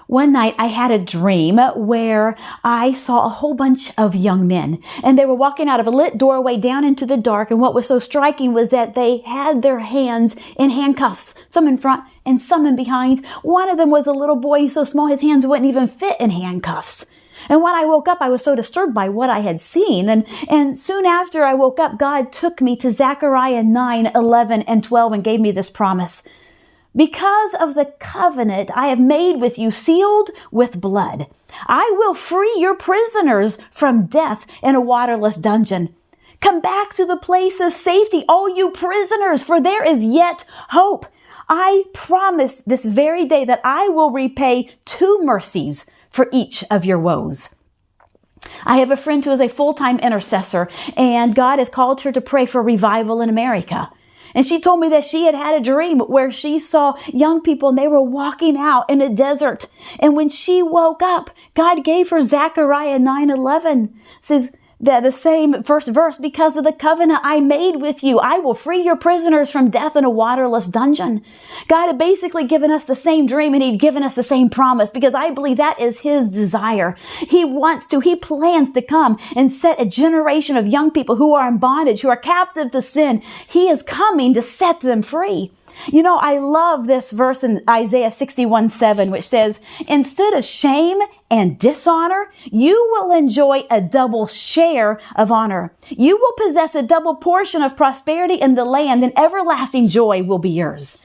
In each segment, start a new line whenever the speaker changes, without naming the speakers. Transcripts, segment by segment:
One night I had a dream where I saw a whole bunch of young men, and they were walking out of a lit doorway down into the dark. And what was so striking was that they had their hands in handcuffs, some in front and some in behind. One of them was a little boy so small his hands wouldn't even fit in handcuffs. And when I woke up, I was so disturbed by what I had seen. And soon after I woke up, God took me to Zechariah 9, 11, and 12 and gave me this promise. Because of the covenant I have made with you, sealed with blood, I will free your prisoners from death in a waterless dungeon. Come back to the place of safety, all you prisoners, for there is yet hope. I promise this very day that I will repay 2 mercies for each of your woes. I have a friend who is a full-time intercessor, and God has called her to pray for revival in America. And she told me that she had had a dream where she saw young people and they were walking out in a desert. And when she woke up, God gave her Zechariah 9:11. Says that the same first verse, because of the covenant I made with you, I will free your prisoners from death in a waterless dungeon. God had basically given us the same dream, and he'd given us the same promise, because I believe that is his desire. He plans to come and set a generation of young people who are in bondage, who are captive to sin. He is coming to set them free. You know, I love this verse in Isaiah 61:7, which says, instead of shame and dishonor, you will enjoy a double share of honor. You will possess a double portion of prosperity in the land, and everlasting joy will be yours.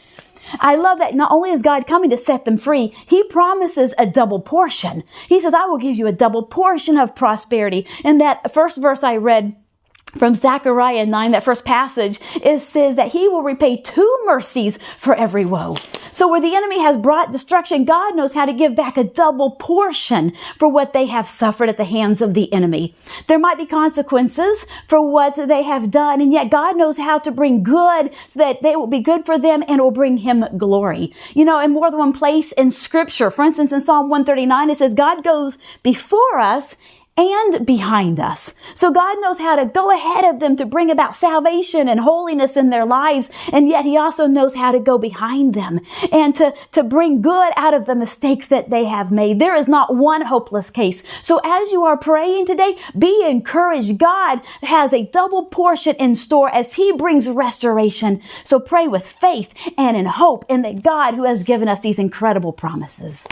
I love that not only is God coming to set them free, he promises a double portion. He says, I will give you a double portion of prosperity. And that first verse I read from Zechariah 9, that first passage, it says that he will repay 2 mercies for every woe. So where the enemy has brought destruction, God knows how to give back a double portion for what they have suffered at the hands of the enemy. There might be consequences for what they have done, and yet God knows how to bring good so that they will be good for them and will bring him glory. You know, in more than one place in Scripture, for instance, in Psalm 139, it says, God goes before us and behind us. So God knows how to go ahead of them to bring about salvation and holiness in their lives. And yet he also knows how to go behind them and to bring good out of the mistakes that they have made. There is not one hopeless case. So as you are praying today, be encouraged. God has a double portion in store as he brings restoration. So pray with faith and in hope in the God who has given us these incredible promises.